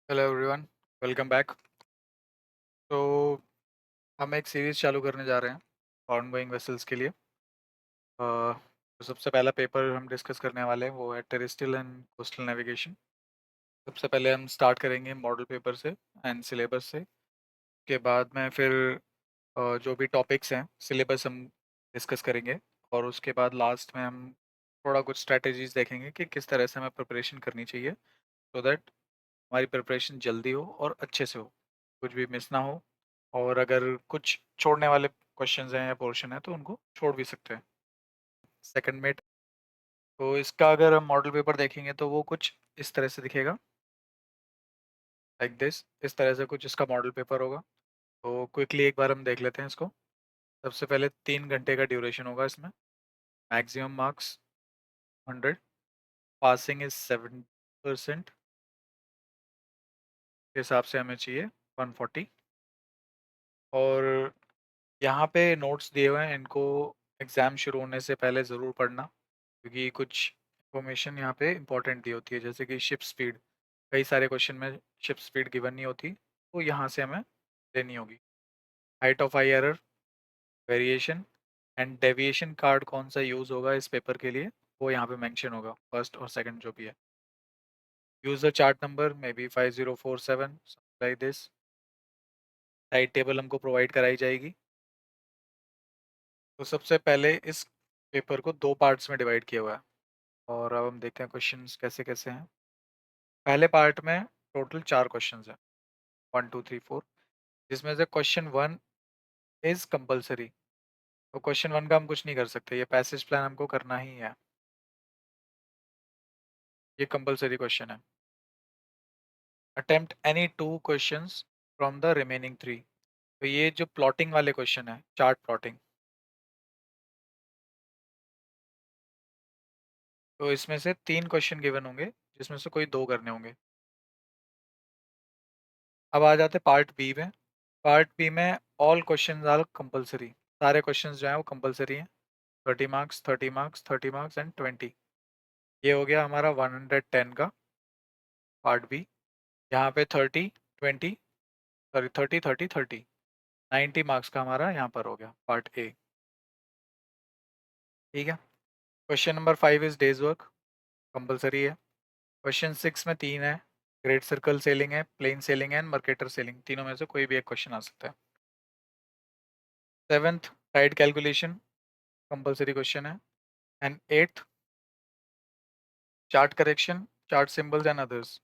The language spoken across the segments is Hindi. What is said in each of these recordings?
Hello everyone, welcome back. तो हम एक सीरीज़ चालू करने जा रहे हैं ऑनगोइंग वेसल्स के लिए। तो सबसे पहला पेपर हम डिस्कस करने वाले हैं वो है टेरेस्ट्रियल एंड कोस्टल नेविगेशन। सबसे पहले हम स्टार्ट करेंगे मॉडल पेपर से एंड सिलेबस से। के बाद में फिर जो भी टॉपिक्स हैं सिलेबस हम डिस्कस करेंगे। और उसके बाद लास्ट में हम थोड़ा कुछ स्ट्रैटेजीज देखेंगे कि किस तरह से हमें प्रिपरेशन करनी चाहिए सो दैट हमारी प्रिपरेशन जल्दी हो और अच्छे से हो, कुछ भी मिस ना हो। और अगर कुछ छोड़ने वाले क्वेश्चंस हैं या पोर्शन है तो उनको छोड़ भी सकते हैं। सेकंड में तो इसका अगर हम मॉडल पेपर देखेंगे तो वो कुछ इस तरह से दिखेगा, लाइक दिस। इस तरह से कुछ इसका मॉडल पेपर होगा। तो क्विकली एक बार हम देख लेते हैं इसको। सबसे पहले 3 घंटे का ड्यूरेशन होगा इसमें। मैक्सिमम मार्क्स 100, पासिंग इज 7% के हिसाब से हमें चाहिए 140। और यहाँ पे नोट्स दिए हुए हैं, इनको एग्ज़ाम शुरू होने से पहले ज़रूर पढ़ना, क्योंकि कुछ इन्फॉर्मेशन यहाँ पे इंपॉर्टेंट दी होती है, जैसे कि शिप स्पीड। कई सारे क्वेश्चन में शिप स्पीड गिवन नहीं होती, तो यहाँ से हमें लेनी होगी। Height of I error, variation and deviation card कौन सा यूज़ होगा इस पेपर के लिए, वो यहाँ पे मेंशन होगा, फर्स्ट और सेकंड जो भी है। User chart number may be 5047 like this. Tight table हमको प्रोवाइड कराई जाएगी। तो सबसे पहले इस पेपर को 2 पार्ट्स में डिवाइड किया हुआ है। और अब हम देखते हैं क्वेश्चंस कैसे कैसे हैं। पहले पार्ट में टोटल 4 क्वेश्चंस हैं, 1 2 3 4, जिसमें से क्वेश्चन 1 इज कंपलसरी। तो क्वेश्चन 1 का हम कुछ नहीं कर सकते, ये पैसेज प्लान हमको करना ही है, ये कंपलसरी क्वेश्चन है। Attempt any 2 questions from the remaining 3। तो ये जो प्लॉटिंग वाले क्वेश्चन है, चार्ट प्लॉटिंग, तो इसमें से 3 क्वेश्चन गिवन होंगे, जिसमें से कोई 2 करने होंगे। अब आ जाते पार्ट बी में। पार्ट बी में ऑल क्वेश्चंस आर कंपलसरी। सारे क्वेश्चंस जो हैं वो कंपलसरी हैं। 30 मार्क्स, 30 मार्क्स, 30 मार्क्स एंड 20। ये हो गया हमारा 110 का पार्ट बी। यहाँ पे 30 90 मार्क्स का हमारा यहाँ पर हो गया पार्ट ए। ठीक है। Question number 5 is days work, compulsory है। क्वेश्चन 6 में 3 है। ग्रेट सर्कल सेलिंग है, प्लेन सेलिंग है एंड मर्केटर सेलिंग, तीनों में से कोई भी एक क्वेश्चन आ सकता है। 7th tide calculation, compulsory question है। And 8th chart correction, chart symbols and others.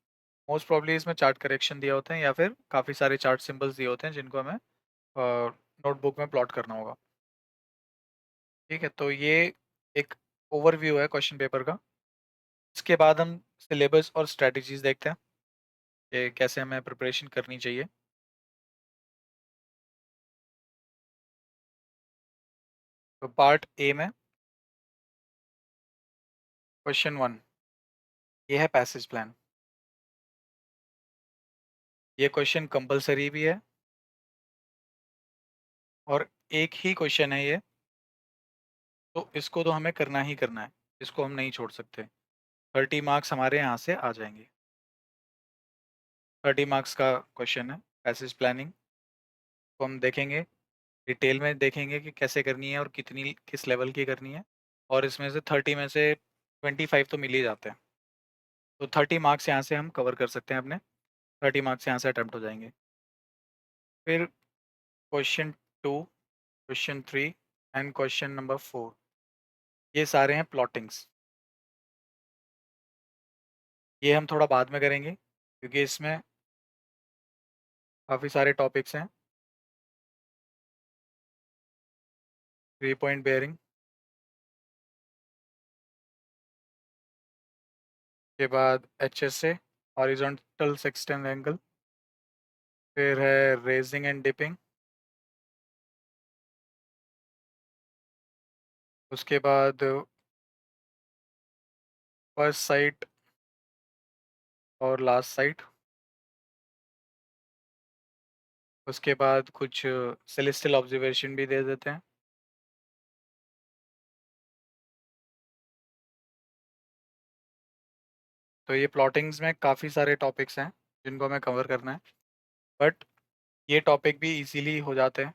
Most probably इसमें चार्ट करेक्शन दिया होते हैं या फिर काफ़ी सारे चार्ट सिंबल्स दिए होते हैं जिनको हमें नोटबुक में प्लॉट करना होगा। ठीक है, तो ये एक ओवरव्यू है क्वेश्चन पेपर का। इसके बाद हम सिलेबस और स्ट्रेटजीज देखते हैं कि कैसे हमें प्रिपरेशन करनी चाहिए। तो पार्ट ए में क्वेश्चन 1, ये है पैसेज प्लान। ये क्वेश्चन कंपलसरी भी है और एक ही क्वेश्चन है ये, तो इसको तो हमें करना ही करना है, इसको हम नहीं छोड़ सकते। 30 मार्क्स हमारे यहाँ से आ जाएंगे। 30 मार्क्स का क्वेश्चन है पैसेज प्लानिंग, को हम देखेंगे, डिटेल में देखेंगे कि कैसे करनी है और कितनी किस लेवल की करनी है। और इसमें से 30 में से 25 तो मिल ही जाते हैं, तो 30 मार्क्स यहाँ से हम कवर कर सकते हैं अपने। 30 मार्क्स यहाँ से अटेम्प्ट हो जाएंगे। फिर question 2, question 3 and question number 4, ये सारे हैं प्लॉटिंग्स। ये हम थोड़ा बाद में करेंगे क्योंकि इसमें काफ़ी सारे टॉपिक्स हैं। 3 पॉइंट बेयरिंग के बाद HSA, हॉरिजॉन्टल सेक्सटेंट एंगल। फिर है रेजिंग एंड डिपिंग। उसके बाद फर्स्ट साइट और लास्ट साइट। उसके बाद कुछ सेलेस्टियल ऑब्जर्वेशन भी दे देते हैं। तो ये प्लॉटिंग्स में काफ़ी सारे टॉपिक्स हैं। जिनको हमें कवर करना है, बट ये टॉपिक भी इजीली हो जाते हैं।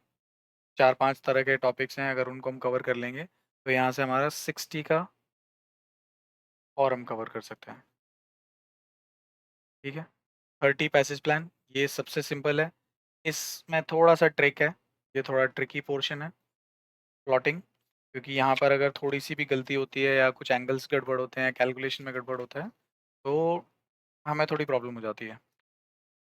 4-5 तरह के टॉपिक्स हैं, अगर उनको हम कवर कर लेंगे तो यहाँ से हमारा 60 का और हम कवर कर सकते हैं। ठीक है। 30 पैसेज प्लान, ये सबसे सिंपल है। इसमें थोड़ा सा ट्रिक है, ये थोड़ा ट्रिकी पोर्शन है प्लॉटिंग, क्योंकि यहाँ पर अगर थोड़ी सी भी गलती होती है या कुछ एंगल्स गड़बड़ होते हैं, कैलकुलेशन में गड़बड़ होता है, तो हमें थोड़ी प्रॉब्लम हो जाती है।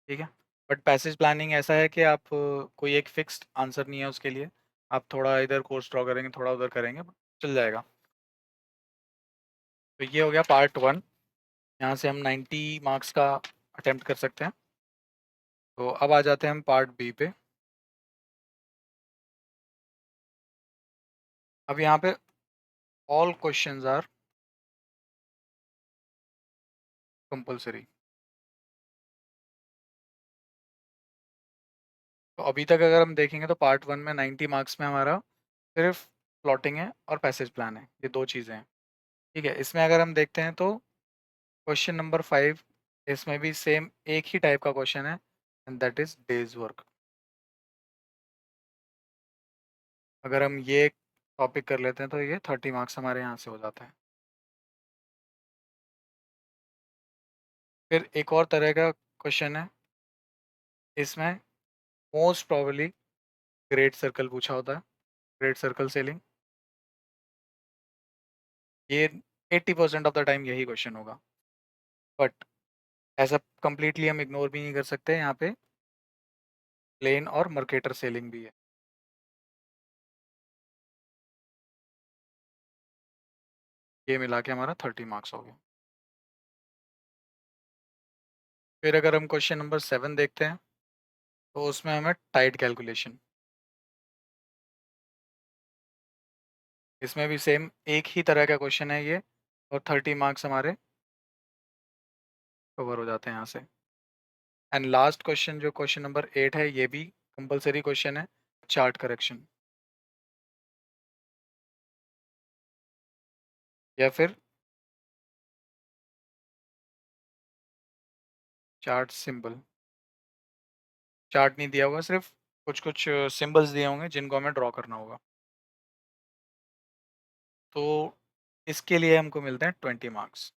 ठीक है। बट पैसेज प्लानिंग ऐसा है कि आप कोई एक फिक्स्ड आंसर नहीं है उसके लिए, आप थोड़ा इधर कोर्स ड्रॉ करेंगे, थोड़ा उधर करेंगे, चल जाएगा। तो ये हो गया पार्ट 1। यहाँ से हम 90 मार्क्स का अटेम्प्ट कर सकते हैं। तो अब आ जाते हैं हम पार्ट बी पे। अब यहाँ पे ऑल क्वेश्चंस आर कंपलसरी। तो अभी तक अगर हम देखेंगे तो पार्ट 1 में 90 मार्क्स में हमारा सिर्फ प्लॉटिंग है और पैसेज प्लान है, ये दो चीज़ें हैं। ठीक है। इसमें अगर हम देखते हैं तो क्वेश्चन नंबर 5, इसमें भी सेम एक ही टाइप का क्वेश्चन है, and that is days work. अगर हम ये टॉपिक कर लेते हैं तो ये 30 मार्क्स हमारे यहाँ से हो जाता है। फिर एक और तरह का क्वेश्चन है, इसमें मोस्ट प्रोबेबली ग्रेट सर्कल पूछा होता है, ग्रेट सर्कल सेलिंग। ये 80% ऑफ द टाइम यही क्वेश्चन होगा, बट ऐसा कंप्लीटली हम इग्नोर भी नहीं कर सकते। यहाँ पे प्लेन और मर्केटर सेलिंग भी है। ये मिला के हमारा 30 मार्क्स हो गया। फिर अगर हम क्वेश्चन नंबर 7 देखते हैं तो उसमें हमें टाइड कैलकुलेशन, इसमें भी सेम एक ही तरह का क्वेश्चन है ये, और 30 मार्क्स हमारे कवर हो जाते हैं यहाँ से। एंड लास्ट क्वेश्चन जो क्वेश्चन नंबर 8 है, ये भी कंपलसरी क्वेश्चन है, चार्ट करेक्शन या फिर चार्ट सिंबल। चार्ट नहीं दिया हुआ, सिर्फ कुछ कुछ सिंबल्स दिए होंगे जिनको हमें ड्रॉ करना होगा। तो इसके लिए हमको मिलते हैं 20 मार्क्स।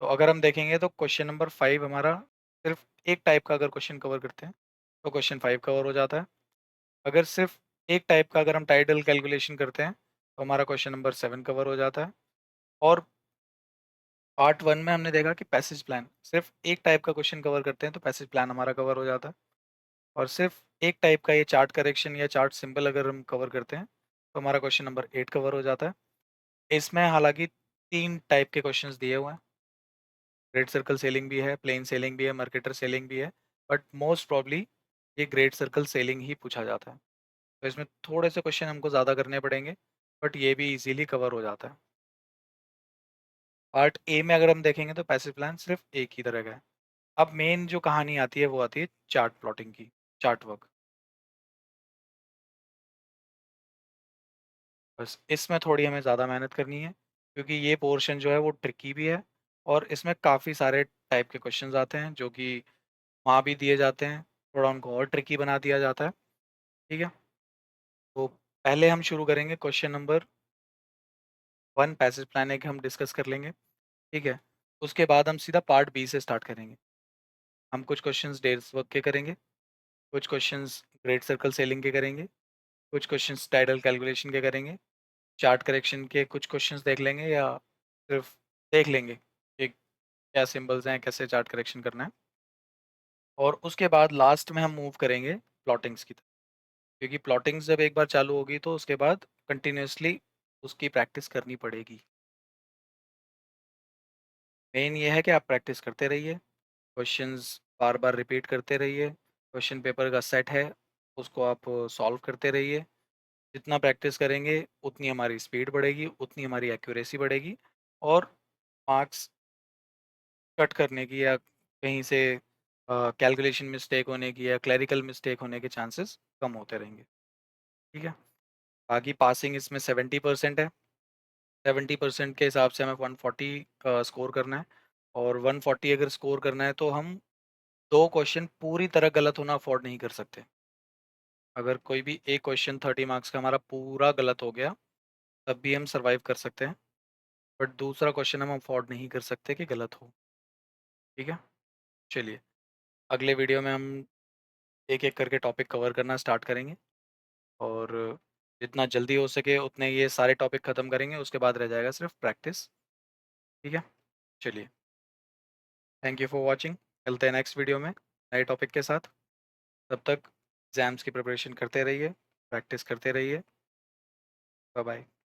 तो अगर हम देखेंगे तो क्वेश्चन नंबर 5 हमारा सिर्फ एक टाइप का अगर क्वेश्चन कवर करते हैं तो क्वेश्चन 5 कवर हो जाता है। अगर सिर्फ एक टाइप का अगर हम टाइडल कैलकुलेशन करते हैं तो हमारा क्वेश्चन नंबर 7 कवर हो जाता है। और पार्ट 1 में हमने देखा कि पैसेज प्लान, सिर्फ एक टाइप का क्वेश्चन कवर करते हैं तो पैसेज प्लान हमारा कवर हो जाता है। और सिर्फ एक टाइप का ये चार्ट करेक्शन या चार्ट सिंबल अगर हम कवर करते हैं तो हमारा क्वेश्चन नंबर 8 कवर हो जाता है। इसमें हालांकि 3 टाइप के क्वेश्चंस दिए हुए हैं, ग्रेट सर्कल सेलिंग भी है, प्लेन सेलिंग भी है, मार्केटर सेलिंग भी है, बट मोस्ट प्रॉब्ली ये ग्रेट सर्कल सेलिंग ही पूछा जाता है। तो इसमें थोड़े से क्वेश्चन हमको ज़्यादा करने पड़ेंगे, बट ये भी इजीली कवर हो जाता है। पार्ट ए में अगर हम देखेंगे तो पैसिव प्लान सिर्फ एक ही तरह का है। अब मेन जो कहानी आती है वो आती है चार्ट प्लॉटिंग की, चार्ट वर्क। बस इसमें थोड़ी हमें ज़्यादा मेहनत करनी है, क्योंकि ये पोर्शन जो है वो ट्रिकी भी है, और इसमें काफ़ी सारे टाइप के क्वेश्चंस आते हैं जो कि वहाँ भी दिए जाते हैं, थोड़ा उनको और ट्रिकी बना दिया जाता है। ठीक है। तो पहले हम शुरू करेंगे क्वेश्चन नंबर 1, पैसेज प्लान एक हम डिस्कस कर लेंगे। ठीक है। उसके बाद हम सीधा पार्ट बी से स्टार्ट करेंगे। हम कुछ क्वेश्चंस डेज वर्क के करेंगे, कुछ क्वेश्चंस ग्रेट सर्कल सेलिंग के करेंगे, कुछ क्वेश्चंस टाइडल कैलकुलेशन के करेंगे, चार्ट करेक्शन के कुछ क्वेश्चंस देख लेंगे, या सिर्फ देख लेंगे कि क्या सिंबल्स हैं, कैसे चार्ट करेक्शन करना है। और उसके बाद लास्ट में हम मूव करेंगे प्लॉटिंग्स की तरफ, क्योंकि प्लॉटिंग्स जब एक बार चालू होगी तो उसके बाद कंटिन्यूसली उसकी प्रैक्टिस करनी पड़ेगी। मेन ये है कि आप प्रैक्टिस करते रहिए, क्वेश्चंस बार बार रिपीट करते रहिए, क्वेश्चन पेपर का सेट है उसको आप सॉल्व करते रहिए। जितना प्रैक्टिस करेंगे उतनी हमारी स्पीड बढ़ेगी, उतनी हमारी एक्यूरेसी बढ़ेगी, और मार्क्स कट करने की या कहीं से कैलकुलेशन मिस्टेक होने की या क्लरिकल मिस्टेक होने के चांसेस कम होते रहेंगे। ठीक है। बाकी पासिंग इसमें 70% है, 70% के हिसाब से हमें 140 स्कोर करना है। और 140 अगर स्कोर करना है तो हम 2 क्वेश्चन पूरी तरह गलत होना अफोर्ड नहीं कर सकते। अगर कोई भी एक क्वेश्चन 30 मार्क्स का हमारा पूरा गलत हो गया, तब भी हम सर्वाइव कर सकते हैं, बट दूसरा क्वेश्चन हम अफोर्ड नहीं कर सकते कि गलत हो। ठीक है? चलिए, अगले वीडियो में हम एक-एक करके टॉपिक कवर करना स्टार्ट करेंगे और जितना जल्दी हो सके उतने ये सारे टॉपिक खत्म करेंगे, उसके बाद रह जाएगा सिर्फ प्रैक्टिस। ठीक है? चलिए, थैंक यू फॉर वॉचिंग। मिलते हैं नेक्स्ट वीडियो में नए टॉपिक के साथ। तब तक एग्ज़ाम्स की प्रिपरेशन करते रहिए, प्रैक्टिस करते रहिए। Bye bye.